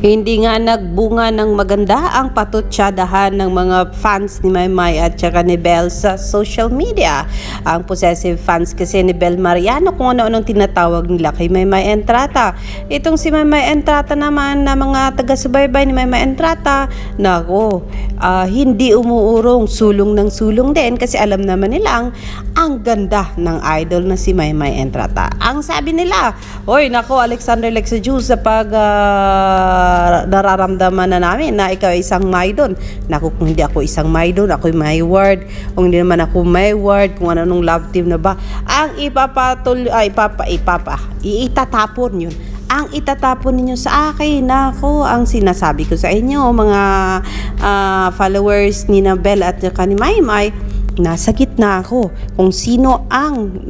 Hindi nga nagbunga ng maganda ang patutsadahan ng mga fans ni Maymay at saka ni Bel sa social media. Ang possessive fans kasi ni Bel Mariano, kung ano-anong tinatawag nila kay Maymay Entrata. Itong si Maymay Entrata naman na mga taga-subaybay ni Maymay Entrata, nako, hindi umuurong, sulong ng sulong din kasi alam naman nilang ang ganda ng idol na si Maymay Entrata. Ang sabi nila, oy nako Alexander Lexajus, sa pag nararamdaman na namin na ikaw ay isang Maydon. Naku, kung hindi ako isang Maydon, ako may word. Kung hindi naman ako may word, kung ano nung love team na ba, ang itatapon yun. Ang itatapon ninyo sa akin, nako, ang sinasabi ko sa inyo, mga followers ni Bel at ni Maymay, nasa gitna ako kung sino ang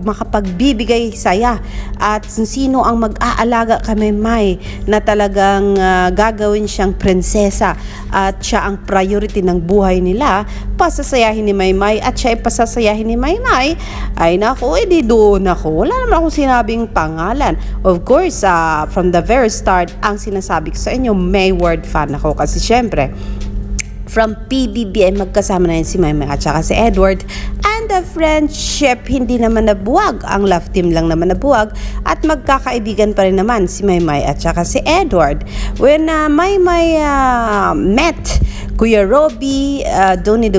makapagbibigay saya at sino ang mag-aalaga kay Maymay na talagang gagawin siyang prinsesa at siya ang priority ng buhay nila, pasasayahin ni Maymay at siya ay pasasayahin ni Maymay, ay naku, edi doon ako. Wala naman akong sinabing pangalan. Of course, from the very start, ang sinasabi ko sa inyo, Mayward fan ako kasi syempre from PBB ay magkasama na yun si Maymay at saka si Edward, and the friendship hindi naman nabuwag, ang love team lang naman nabuwag at magkakaibigan pa rin naman si Maymay at saka si Edward. When Maymay met Kuya Robby, Donnie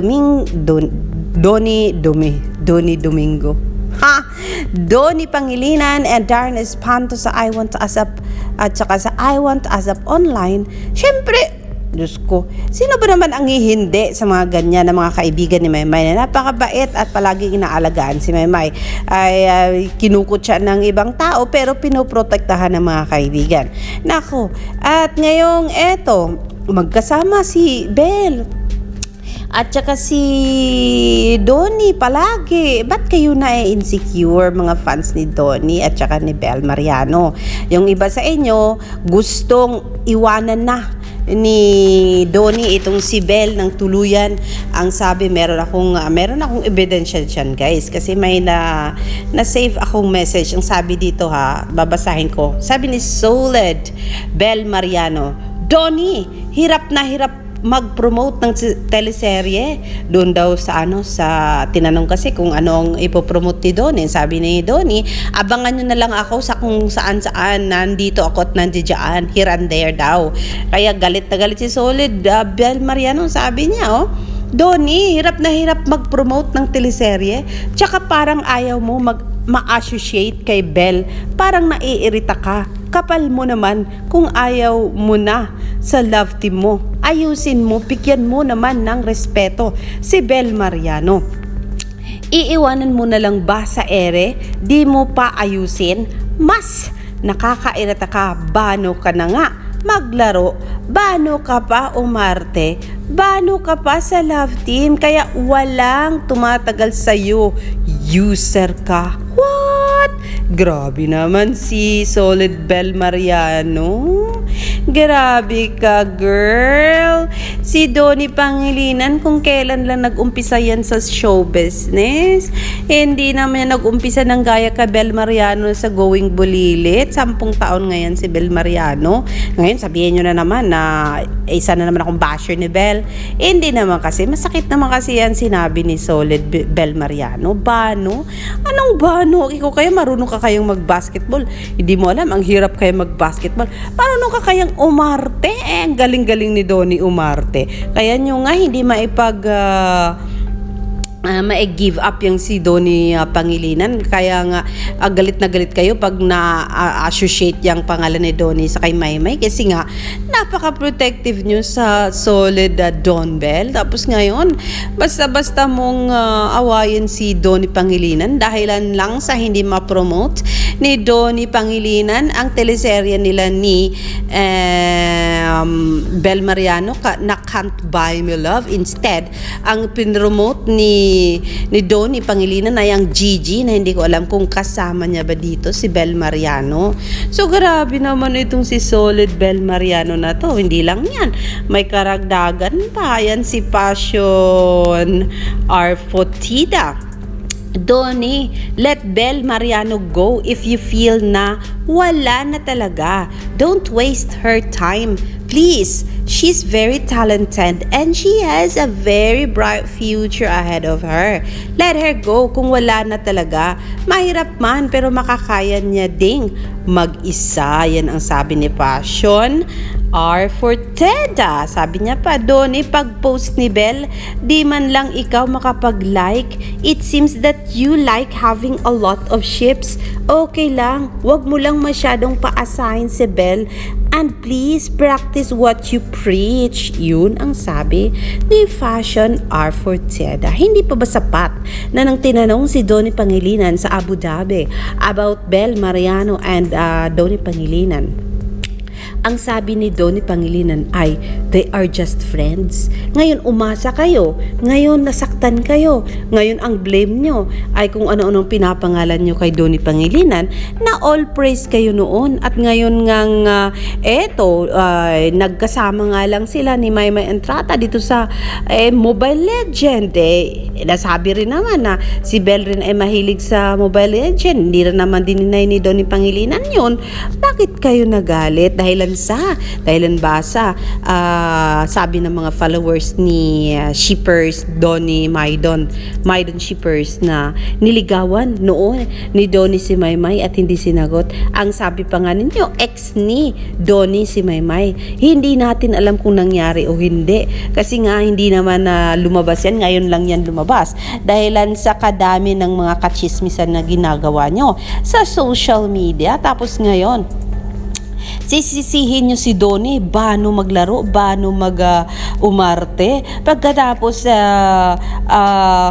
Pangilinan and Darren Espanto sa I Want Us Up at saka sa I Want Us Up Online, syempre, Diyos ko, sino ba naman ang hihindi sa mga ganyan na mga kaibigan ni Maymay na napakabait at palaging inaalagaan si Maymay ay kinukot siya ng ibang tao pero pinoprotektahan ng mga kaibigan. Nako, at ngayong eto, magkasama si Bel at saka si Donnie palagi. Ba't kayo na-insecure mga fans ni Donnie at saka ni Bel Mariano? Yung iba sa inyo gustong iwanan na ni Donnie itong si Bel ng tuluyan. Ang sabi, meron akong ebidensya dyan, guys, kasi may na save akong message. Ang sabi dito, babasahin ko. Sabi ni Solid Bel Mariano, Donnie, hirap na hirap mag-promote ng teleserye. Doon daw sa tinanong kasi kung anong ipopromote ni Donnie. Sabi ni Donnie, abangan nyo na lang ako sa kung saan nandito ako at nandiyan, here and there daw. Kaya galit na galit si Solid Bel Mariano. Sabi niya, Donnie, hirap na hirap mag-promote ng teleserye, tsaka parang ayaw mo ma-associate kay Bel, parang naiirita ka. Kapal mo naman kung ayaw mo na sa love team mo. Ayusin mo, bigyan mo naman ng respeto si Bel Mariano. Iiwanan mo na lang ba sa ere? Di mo pa ayusin? Mas nakakairita ka, bano ka na nga maglaro, bano ka pa umarte, bano ka pa sa love team, kaya walang tumatagal sa'yo, user ka. What? Grabe naman si Solid Bel Mariano. Grabe ka, girl. Si Donnie Pangilinan, kung kailan lang nag-umpisa yan sa show business. Hindi naman yan nag-umpisa ng gaya ka Bel Mariano sa Going Bulilit. 10 taon ngayon si Bel Mariano. Ngayon, sabihin nyo na naman na isa na naman akong basher ni Bel. Hindi naman kasi. Masakit naman kasi yan sinabi ni Solid Bel Mariano. Bano? Anong bano? Ikaw kayo, marunong ka kayong mag-basketball. Hindi mo alam, ang hirap kayo mag-basketball. Marunong ka kayang umarte. Ang galing-galing ni Donnie umarte. Kaya nyo nga hindi ma-give up yung si Donnie Pangilinan. Kaya nga galit na galit kayo pag na-associate yung pangalan ni Donnie sa kay Maymay kasi nga napaka-protective nyo sa Solid Don Bel. Tapos ngayon basta-basta mong awayin si Donnie Pangilinan dahilan lang sa hindi ma-promote ni Donnie Pangilinan ang teleserye nila ni Bel Mariano na Can't Buy Me Love. Instead, ang pinromote ni Donnie Pangilinan ay ang Gigi na hindi ko alam kung kasama niya ba dito si Bel Mariano. So grabe naman itong si Solid Bel Mariano na to. Hindi lang yan, may karagdagan pa yan si Passion Arfotida. Donnie, let Bel Mariano go if you feel na wala na talaga. Don't waste her time. Please, she's very talented and she has a very bright future ahead of her. Let her go kung wala na talaga. Mahirap man pero makakaya niya ding mag-isa. Yan ang sabi ni Passion R. Forteda. Sabi niya pa, Donnie, pag-post ni Bel, di man lang ikaw makapag-like. It seems that you like having a lot of ships. Okay lang, wag mo lang masyadong pa-assign si Bel. And please practice what you preach. Yun ang sabi ni Fashion R. Forteda. Hindi pa ba sapat na nang tinanong si Donnie Pangilinan sa Abu Dhabi about Bel Mariano and Donnie Pangilinan? Ang sabi ni Donnie Pangilinan ay, they are just friends. Ngayon umasa kayo, ngayon nasaktan kayo, ngayon ang blame nyo ay kung ano-anong pinapangalan nyo kay Donnie Pangilinan na all praise kayo noon at ngayon ngang nagkasama nga lang sila ni Maymay Entrata dito sa Mobile Legend. Nasabi rin naman na si Bel rin ay mahilig sa Mobile Legend. Hindi rin naman dininay ni Donnie Pangilinan yun. Bakit kayo nagalit? Dahilan ba sa sabi ng mga followers ni shippers Donnie Maydon shippers na niligawan noon ni Donnie si Maymay at hindi sinagot. Ang sabi pa nga ninyo, ex ni Donnie si Maymay. Hindi natin alam kung nangyari o hindi kasi nga hindi naman lumabas yan, ngayon lang yan lumabas dahilan sa kadami ng mga kachismisan na ginagawa nyo sa social media. Tapos ngayon sisisihin nyo si Donnie, paano maglaro, paano umarte. Pagkatapos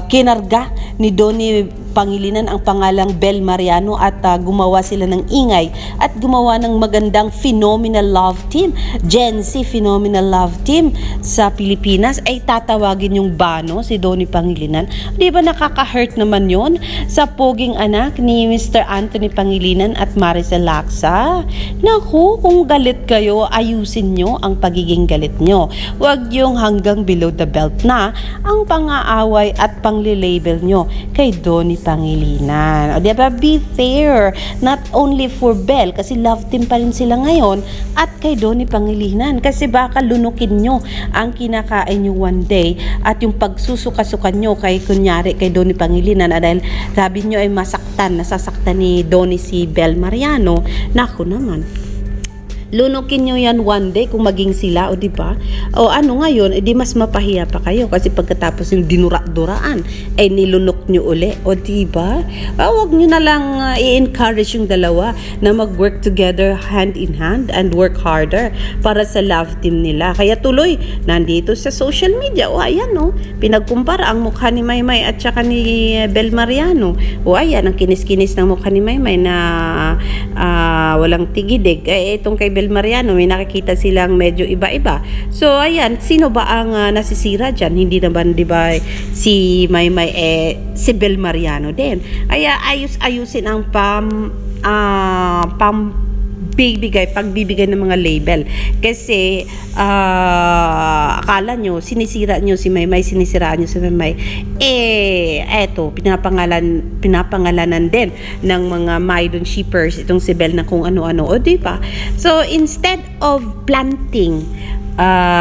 kinarga ni Donnie Pangilinan ang pangalang Bel Mariano at gumawa sila ng ingay at gumawa ng magandang phenomenal love team, Gen Z phenomenal love team sa Pilipinas, ay tatawagin yung bano si Donnie Pangilinan. Di ba nakaka-hurt naman yon sa poging anak ni Mr. Anthony Pangilinan at Maricel Laksa? Naku, kung galit kayo, ayusin nyo ang pagiging galit nyo. Huwag yung hanggang below the belt na ang pang-aaway at pang-label nyo kay Donnie Pangilinan. O diba, be fair, not only for Bel kasi love team pa rin sila ngayon at kay Donnie Pangilinan kasi baka lunukin nyo ang kinakain nyo one day at yung pagsusuka-sukan nyo kay kunyari kay Donnie Pangilinan dahil sabi nyo ay nasasaktan ni Donnie si Bel Mariano. Naku naman, lunukin nyo yan one day kung maging sila, o diba? O ano ngayon, edi mas mapahiya pa kayo kasi pagkatapos yung dinura-duraan ay nilunok nyo uli, o diba? Huwag nyo na lang i-encourage yung dalawa na mag-work together hand in hand and work harder para sa love team nila. Kaya tuloy, nandito sa social media, o ayan o, pinagkumpara ang mukha ni Maymay at saka ni Bel Mariano. O ayan, ang kinis-kinis ng mukha ni Maymay na walang tigidig. Itong kay Bel Mariano, may nakikita silang medyo iba-iba. So, ayan, sino ba ang nasisira dyan? Hindi naman, di ba, si Maymay, si Bel Mariano din. Kaya, ayusin ang pagbibigay ng mga label. Kasi, akala nyo, sinisira nyo si Maymay, sinisiraan nyo si Maymay. Eto, pinapangalanan din ng mga Maydon shippers, itong si Bel na kung ano-ano. O, diba? So, instead of planting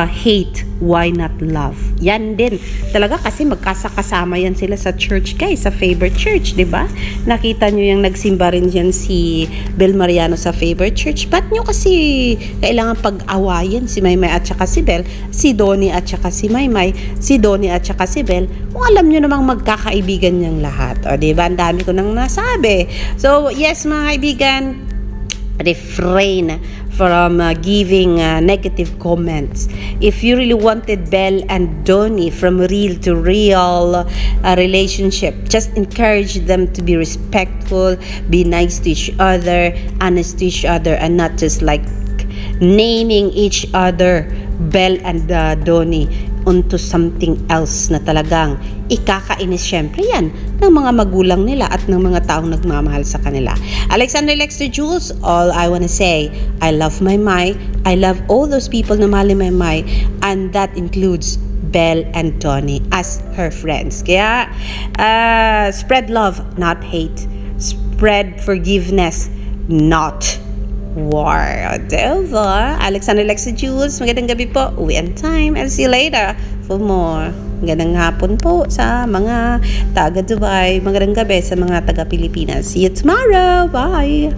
hate, why not love? Yan din. Talaga kasi magkasakasama yan sila sa church, guys, sa favorite church, di ba? Nakita nyo yung nagsimba rin yan si Bel Mariano sa favorite church. Ba't nyo kasi kailangan pag-awayan si Maymay at saka si Bel, si Donnie at saka si Maymay, si Donnie at saka si Bel, kung alam nyo namang magkakaibigan niyang lahat. O, di ba? Ang dami ko nang nasabi. So, yes, mga kaibigan, refrain from giving negative comments. If you really wanted Bel and Donnie from real to real relationship, just encourage them to be respectful, be nice to each other, honest to each other, and not just like naming each other, Bel and Donnie, onto something else na talagang ikakainis syempre yan ng mga magulang nila at ng mga taong nagmamahal sa kanila. Alexander Lexter Jules, all I wanna say, I love Maymay. I love all those people na mahal ni Maymay, and that includes Belle and Tony as her friends. Kaya, spread love, not hate. Spread forgiveness, not war. O, diba? Alexander Lexa Jules, magandang gabi po. Uwi on time. I'll see you later for more. Magandang hapon po sa mga taga Dubai. Magandang gabi sa mga taga Pilipinas. See you tomorrow. Bye!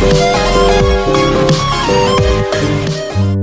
Okay.